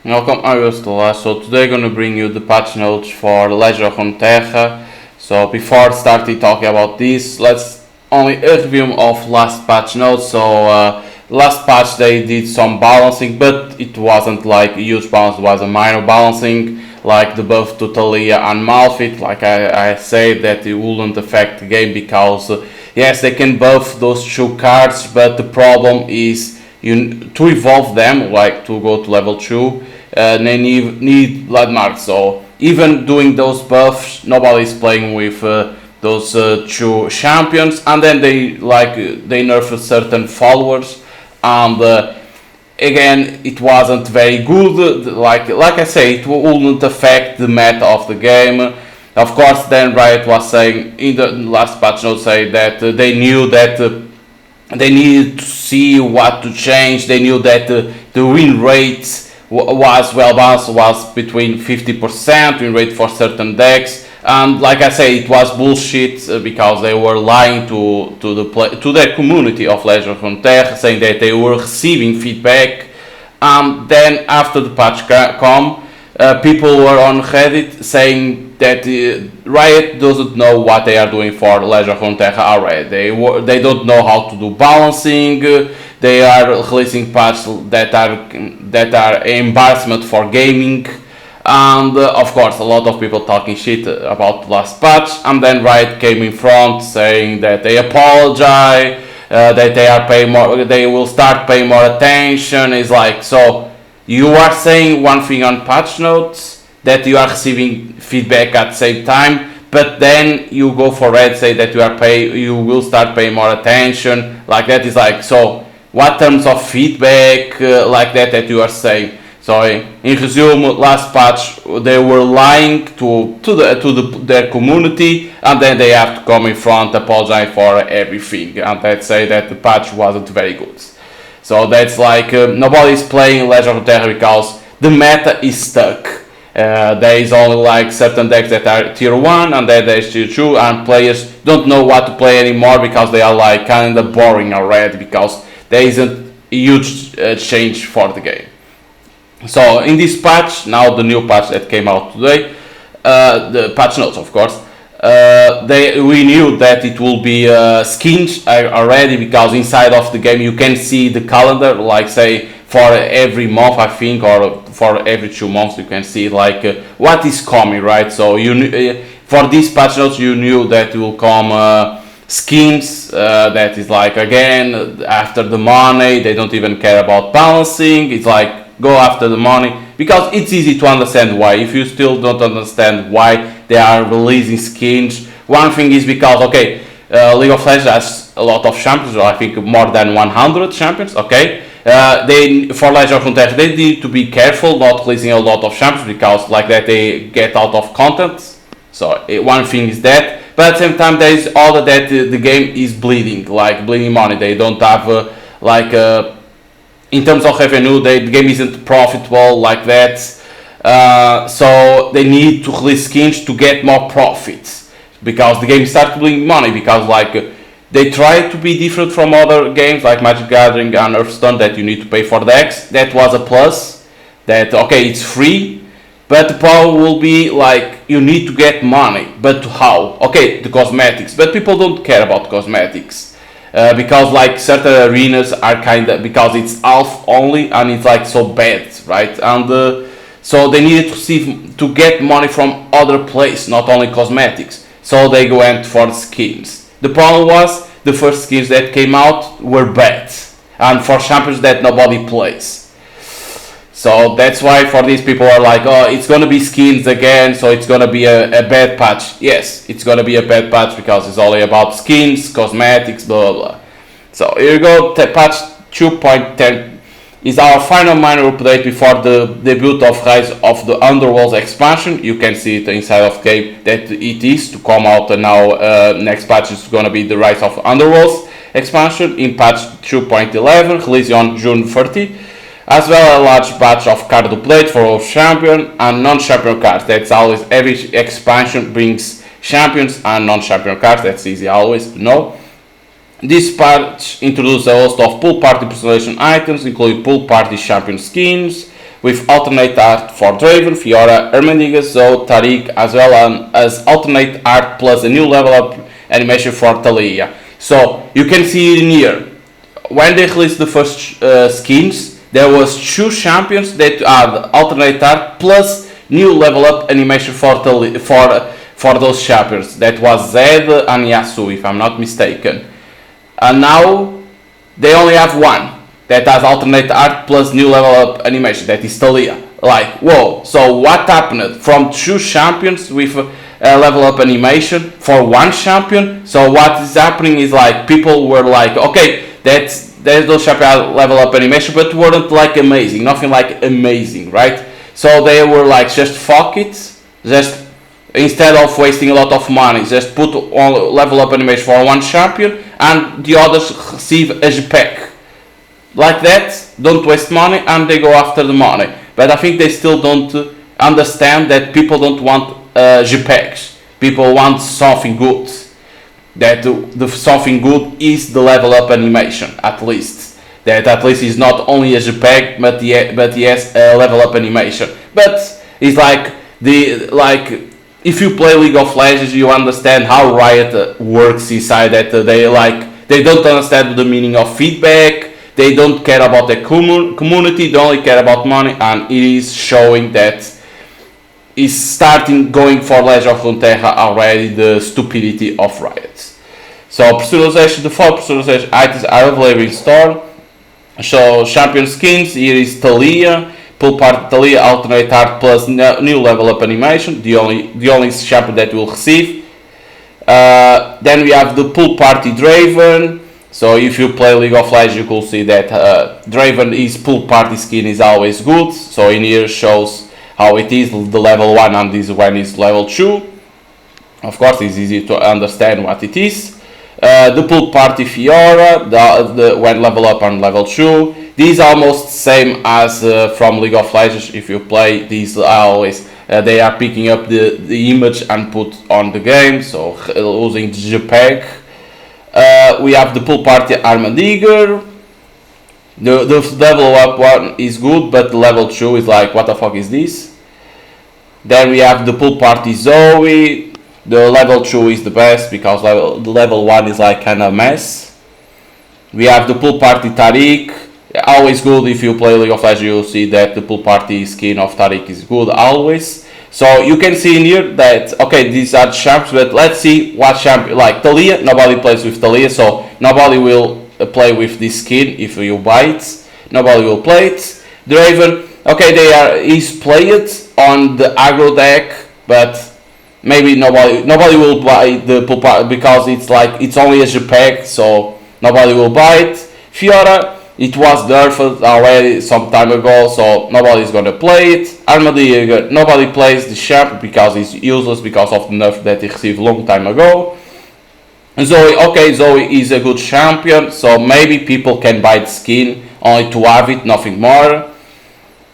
Welcome, I'm theloladass. So today I'm gonna bring you the patch notes for Legend of Runeterra. So before starting talking about this, let's only a review of last patch notes. So last patch they did some balancing, but it wasn't like a huge balance. It was a minor balancing, like the buff to Talia and Malphite. Like I said, that it wouldn't affect the game because yes, they can buff those two cards, but the problem is to evolve them, like to go to level 2, they need blood marks. So even doing those buffs, nobody's playing with those two champions, and then they nerf certain followers, and again it wasn't very good. Like I say, it wouldn't affect the meta of the game. Of course, then Riot was saying in the last patch note say that they knew that they needed to see what to change. They knew that the win rate was well balanced, was between 50% win rate for certain decks, and like I say, it was bullshit because they were lying to their community of Legend of Runeterra, saying that they were receiving feedback. And then after the patch come, people were on Reddit saying that Riot doesn't know what they are doing for Legend of Runeterra already. They don't know how to do balancing. They are releasing patches that are embarrassment for gaming, and of course a lot of people talking shit about the last patch. And then Riot came in front saying that they apologize, that they are paying more, they will start paying more attention. It's like, so you are saying one thing on patch notes, that you are receiving feedback at the same time, but then you go for Red, say that you will start paying more attention. Like that is like, so what terms of feedback like that you are saying? So in resume, last patch they were lying to their community, and then they have to come in front, apologize for everything, and let's say that the patch wasn't very good. So that's like nobody's playing Legend of Runeterra because the meta is stuck. There is only like certain decks that are tier 1, and then there's tier 2, and players don't know what to play anymore because they are like kind of boring already, because there isn't a huge change for the game. So in this patch, now the new patch that came out today, the patch notes of course, we knew that it will be skins already, because inside of the game you can see the calendar, like say for every month I think, or for every 2 months you can see like what is coming, right? So you for these patch notes you knew that it will come skins that is like, again, after the money. They don't even care about balancing. It's like, go after the money, because it's easy to understand why. If you still don't understand why they are releasing skins, one thing is because, okay, League of Legends has a lot of champions, or I think more than 100 champions, okay? For Legend of Runeterra they need to be careful not releasing a lot of champions, because like that they get out of content. So one thing is that, but at the same time there is other that the game is bleeding, like bleeding money. They don't have in terms of revenue, the game isn't profitable like that. So they need to release skins to get more profits, because the game starts bleeding money, because like they try to be different from other games like Magic Gathering and Hearthstone, that you need to pay for decks. That was a plus, that okay, it's free, but the problem will be like you need to get money. But how? Okay, the cosmetics, but people don't care about cosmetics. Because like certain arenas are kind of, because it's half only and it's like so bad, right? And so they needed to get money from other places, not only cosmetics. So they went for skins. The problem was the first skins that came out were bad, and for champions that nobody plays. So that's why for these people are like, oh, it's gonna be skins again, so it's gonna be a bad patch. Yes, it's gonna be a bad patch because it's only about skins, cosmetics, blah blah blah. So here you go, patch 2.10 is our final minor update before the debut of Rise of the Underworlds expansion. You can see it inside of the game that it is to come out, and now next patch is gonna be the Rise of Underworlds expansion in patch 2.11, released on June 30. As well as a large batch of card updates for both champion and non-champion cards. That's always, every expansion brings champions and non-champion cards. That's easy always to know. This patch introduces a host of pool party personalization items, including pool party champion skins, with alternate art for Draven, Fiora, Ermendiga, Zoe, Tariq, as well as alternate art plus a new level up animation for Talia. So you can see it in here. When they released the first skins, there was 2 champions that had alternate art plus new level up animation for those champions. That was Zed and Yasuo, if I'm not mistaken. And now they only have one that has alternate art plus new level up animation, that is Talia. Like, whoa, so what happened from 2 champions with level up animation for 1 champion? So what is happening is like people were like, okay, there's those champion level up animation, but weren't like amazing, nothing like amazing, right? So they were like, just fuck it, just instead of wasting a lot of money, just put on level up animation for 1 champion and the others receive a JPEG. Like that, don't waste money and they go after the money. But I think they still don't understand that people don't want JPEGs. People want something good. That the something good is the level up animation, at least. That at least is not only a JPEG, but yes, a level up animation. But it's like if you play League of Legends, you understand how Riot works inside. That they don't understand the meaning of feedback. They don't care about the community. They only care about money, and it is showing that is starting going for Legend of Runeterra already, the stupidity of Riot. So personalization, the 4 personalization items are available in store. So champion skins, here is Talia, pull part Talia, alternate art plus new level up animation, the only champion that will receive. Then we have the pool party Draven. So if you play League of Legends, you could see that Draven is pool party skin is always good. So in here shows how it is, the level 1 and this one is level 2. Of course, it's easy to understand what it is. The pool party Fiora, the when level up and level 2. These are almost same as from League of Legends. If you play these, always they are picking up the image and put on the game. So using JPEG. We have the pool party Armadigger. The level up one is good, but the level 2 is like, what the fuck is this? Then we have the pool party Zoe. The level 2 is the best because the level 1 is like kind of mess. We have the pool party Tariq. Always good if you play League of Legends, you'll see that the pool party skin of Tariq is good always. So you can see in here that, okay, these are champs, but let's see what champion, like Talia, nobody plays with Talia, so nobody will play with this skin if you buy it. Nobody will play it. Draven, okay, he's played on the aggro deck, but maybe nobody will buy the pool party because it's only a JPEG, so nobody will buy it. Fiora, it was nerfed already some time ago, so nobody's gonna play it. Armadillo, nobody plays the champ because it's useless because of the nerf that he received long time ago. Zoe, okay, Zoe is a good champion, so maybe people can buy the skin only to have it, nothing more.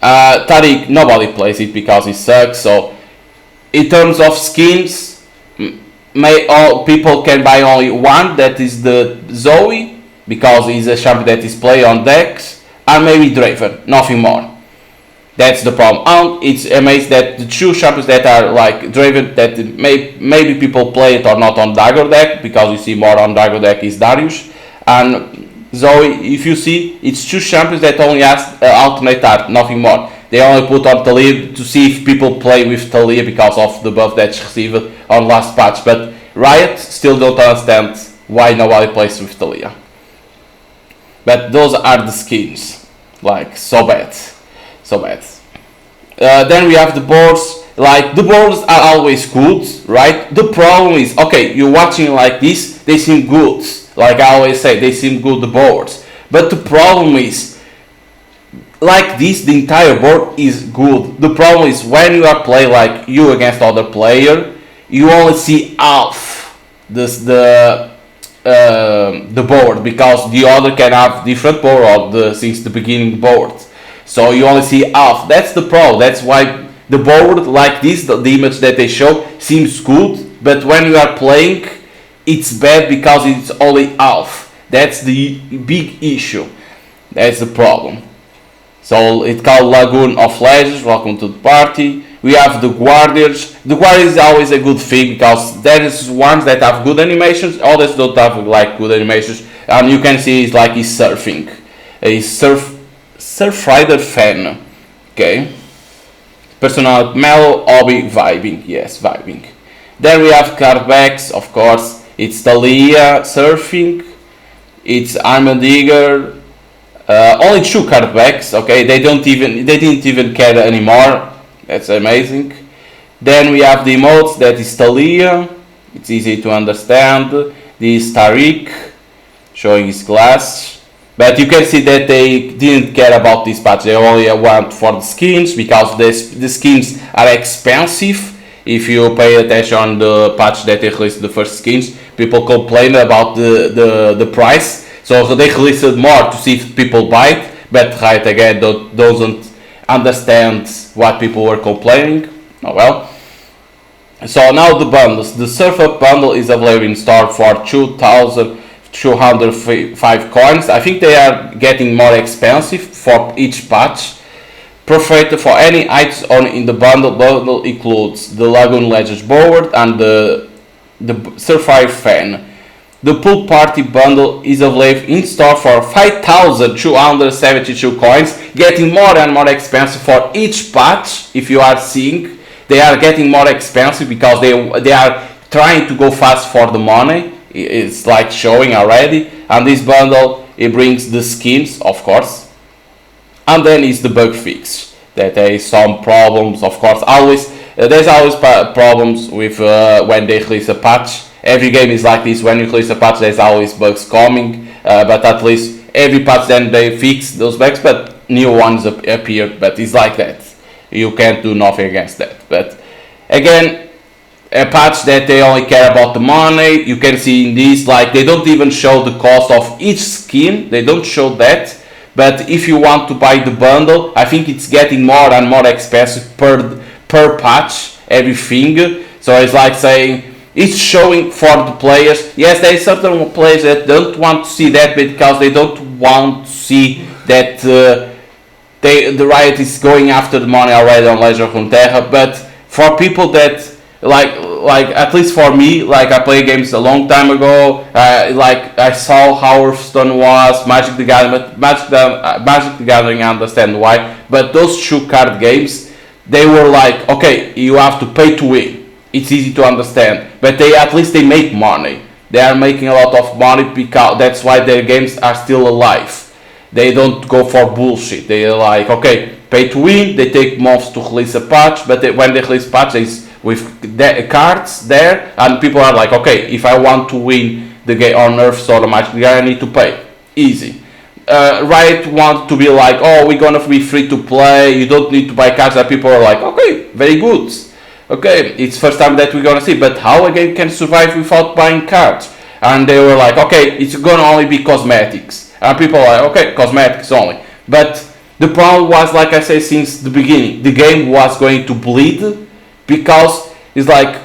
Tariq, nobody plays it because it sucks, so in terms of skins, all people can buy only one, that is the Zoe, because he's a champion that is played on decks, and maybe Draven, nothing more. That's the problem. And it's amazing that the 2 champions that are like Draven, that maybe people play it or not on Dagger deck, because you see more on Dagger deck is Darius. And Zoe, if you see, it's 2 champions that only has alternate art, nothing more. They only put on Talia to see if people play with Talia because of the buff that's received on last patch. But Riot still don't understand why nobody plays with Talia. But those are the skins, like so bad. Then we have the boards. Like the boards are always good, right? The problem is, okay, you're watching like this, they seem good. Like I always say, they seem good, the boards. But the problem is, like this, the entire board is good. The problem is when you are playing like you against other player, you only see half the board because the other can have different board since the beginning board. So you only see half. That's the problem. That's why the board like this, the image that they show, seems good, but when you are playing, it's bad because it's only half. That's the big issue. That's the problem. So it's called Lagoon of Legends. Welcome to the party. We have the Guardians. The Guardians is always a good thing because there is ones that have good animations, others don't have like good animations. And you can see it's like he's surfing. He's surf rider fan. Okay. Personality mellow, hobby vibing. Yes, vibing. Then we have cardbacks, of course. It's Thalia surfing. It's Armadigger. Only 2 cardbacks. Okay, they didn't even care anymore. That's amazing. Then we have the emotes. That is Thalia. It's easy to understand. This is Tariq showing his glass. But you can see that they didn't care about this patch. They only went for the skins because the skins are expensive. If you pay attention on the patch that they released the first skins, people complain about the price. So they released more to see if people buy it. But Riot again doesn't understand what people were complaining. Oh well. So now the bundles. The Surf Up bundle is available in store for 2,205 coins. I think they are getting more expensive for each patch. Perfect for any items on in the bundle. Bundle includes the Lagoon Legends board and the Surfire fan. The Pool Party bundle is available in store for 5,272 coins, getting more and more expensive for each patch. If you are seeing, they are getting more expensive because they are trying to go fast for the money. It's like showing already. And this bundle, it brings the skins, of course. And then is the bug fix. That there is some problems, of course. There's always problems with when they release a patch. Every game is like this. When you release a patch, there's always bugs coming. But at least every patch then they fix those bugs, but new ones appear. But it's like that. You can't do nothing against that. But again, a patch that they only care about the money. You can see in this, like they don't even show the cost of each skin. They don't show that. But if you want to buy the bundle, I think it's getting more and more expensive per patch, everything. So it's like saying it's showing for the players. Yes, there is certain players that don't want to see that because they don't want to see that the Riot is going after the money already on Legend of Runeterra. But for people that like at least for me, like I played games a long time ago. Like I saw how Hearthstone was, Magic the Gathering. Magic the Gathering, I understand why. But those 2 card games, they were like, okay, you have to pay to win. It's easy to understand, but at least they make money. They are making a lot of money because that's why their games are still alive. They don't go for bullshit. They're like, okay, pay to win. They take months to release a patch, but when they release patches with cards there, and people are like, okay, if I want to win the game on Hearthstone or Magic, I need to pay. Easy. Riot want to be like, oh, we're gonna be free to play. You don't need to buy cards. And people are like, okay, very good. Okay, it's first time that we're gonna see, but how a game can survive without buying cards? And they were like, okay, it's gonna only be cosmetics. And people are like, okay, cosmetics only. But the problem was, like I said since the beginning, the game was going to bleed because it's like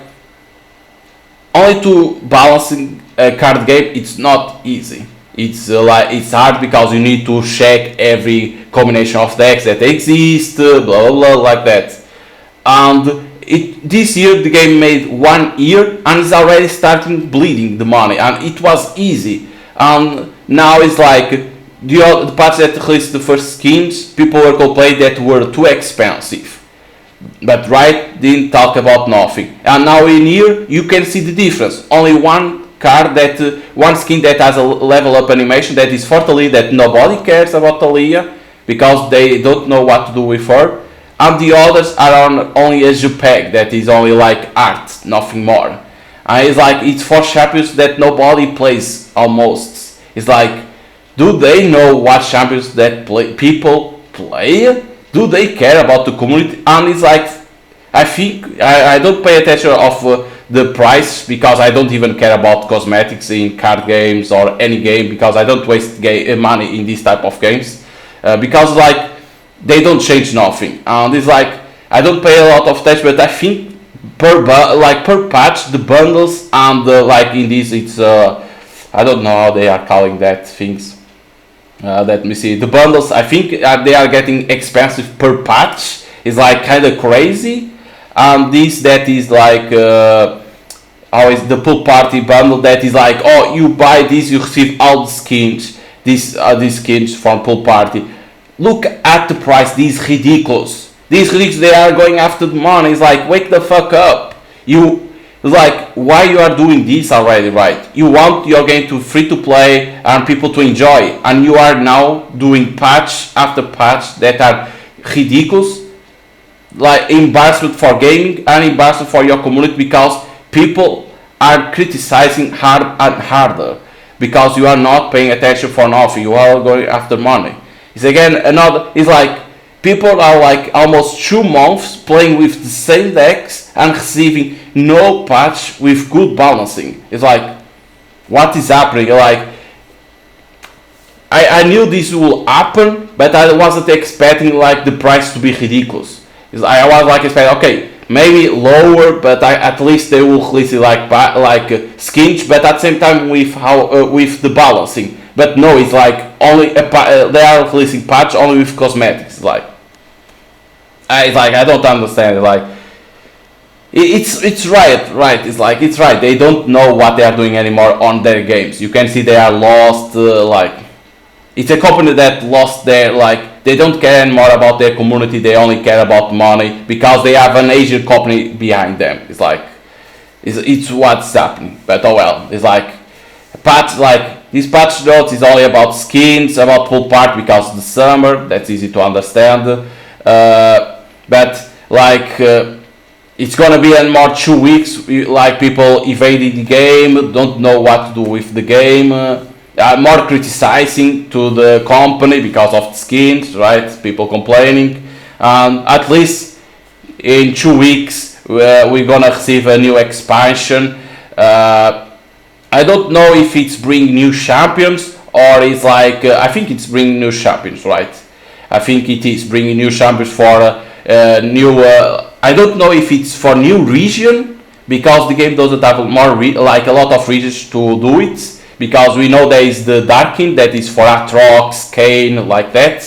only to balancing a card game. It's not easy. It's hard because you need to check every combination of decks that exist, blah blah blah, like that. And this year the game made 1 year and it's already starting bleeding the money, and it was easy. And now it's like the patch that released the first skins, people were complaining that were too expensive. But Riot didn't talk about nothing. And now in here you can see the difference. Only one skin that has a level up animation that is for Thalia, that nobody cares about Thalia because they don't know what to do with her. And the others are on only a JPEG that is only like art, nothing more. And it's for champions that nobody plays almost. It's like, do they know what champions that people play? Do they care about the community? And it's like, I think I don't pay attention of the price because I don't even care about cosmetics in card games or any game because I don't waste money in this type of games because like they don't change nothing. And it's like I don't pay a lot of attention, but I think per patch the bundles and like in this it's I don't know how they are calling that things. Let me see. The bundles, I think they are getting expensive per patch. It's like kind of crazy. And this that is like always the pool party bundle that is like, oh, you buy this, you receive all the skins. These skins from pool party. Look at the price. These ridiculous. These ridiculous. They are going after the money. It's like, wake the fuck up. Like, why you are doing this already, right? You want your game to free to play and people to enjoy, and you are now doing patch after patch that are ridiculous, like embarrassment for gaming and embarrassment for your community, because people are criticizing hard and harder because you are not paying attention for nothing. You are going after money. It's again another. It's like people are like almost 2 months playing with the same decks and receiving no patch with good balancing. It's like, what is happening? Like, I knew this will happen, but I wasn't expecting like the price to be ridiculous. I was like expecting, okay, maybe lower, but at least they will release it like skins, but at the same time with the balancing. But no, it's like only they are releasing patch only with cosmetics. It's like I don't understand. Like it's Riot, right? It's like it's right. They don't know what they are doing anymore on their games. You can see they are lost. Like it's a company that lost their like. They don't care anymore about their community. They only care about money because they have an Asian company behind them. It's like it's what's happening. But oh well. It's like patch like. This patch notes is only about skins, about pool party because the summer. That's easy to understand. But like it's gonna be in more 2 weeks. Like people evading the game, don't know what to do with the game. More criticizing to the company because of the skins, right? People complaining. At least in 2 weeks we're gonna receive a new expansion. I don't know if it's bringing new champions or it's like I think it's bringing new champions, right? I think it is bringing new champions for new. I don't know if it's for new region because the game doesn't have more like a lot of regions to do it. Because we know there is the Darkin that is for Atrox, Kane, like that.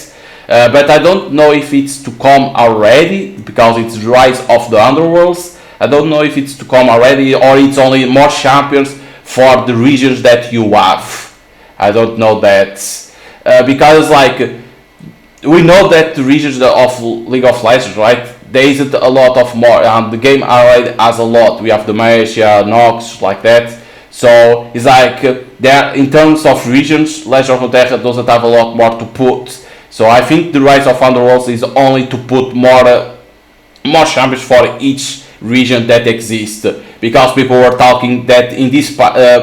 But I don't know if it's to come already because it's Rise of the Underworlds. I don't know if it's to come already or it's only more champions for the regions that you have. I don't know that. Because like we know that the regions of League of Legends, right? There isn't a lot of more, and the game already has a lot. We have the Malaysia, Nox, like that. So it's like there in terms of regions, Legend of Runeterra doesn't have a lot more to put. So I think the Rise of Underworlds is only to put more champions for each region that exists. Because people were talking that in this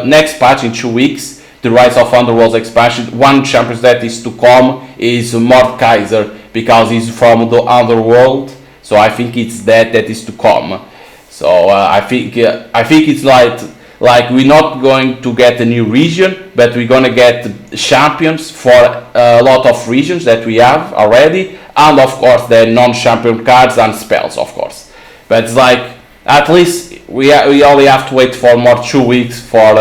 next patch in 2 weeks, the Rise of Underworlds expansion, one champion that is to come is Mordekaiser because he's from the Underworld. So I think it's that is to come. So I think it's like we're not going to get a new region, but we're gonna get champions for a lot of regions that we have already, and of course the non-champion cards and spells, of course. But it's like at least we only have to wait for more 2 weeks for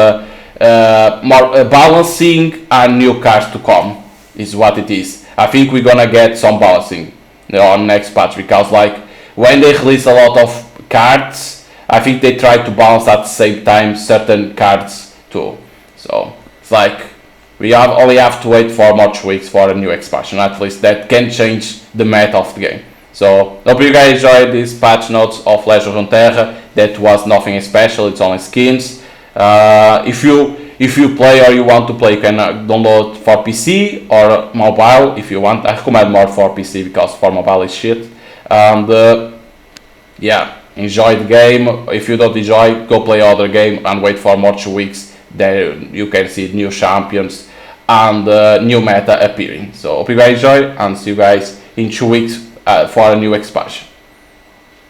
more balancing and new cards to come. Is what it is. I think we're gonna get some balancing on next patch because like when they release a lot of cards. I think they try to balance at the same time certain cards too. So it's like we only have to wait for more 2 weeks for a new expansion. At least that can change the meta of the game. So hope you guys enjoyed these patch notes of Legend of Runeterra. That was nothing special. It's only skins. If you play or you want to play, you can download for PC or mobile if you want. I recommend more for PC because for mobile is shit. And yeah. Enjoy the game. If you don't enjoy, go play other game and wait for more 2 weeks. There you can see new champions and new meta appearing. So hope you guys enjoy and see you guys in 2 weeks for a new expansion.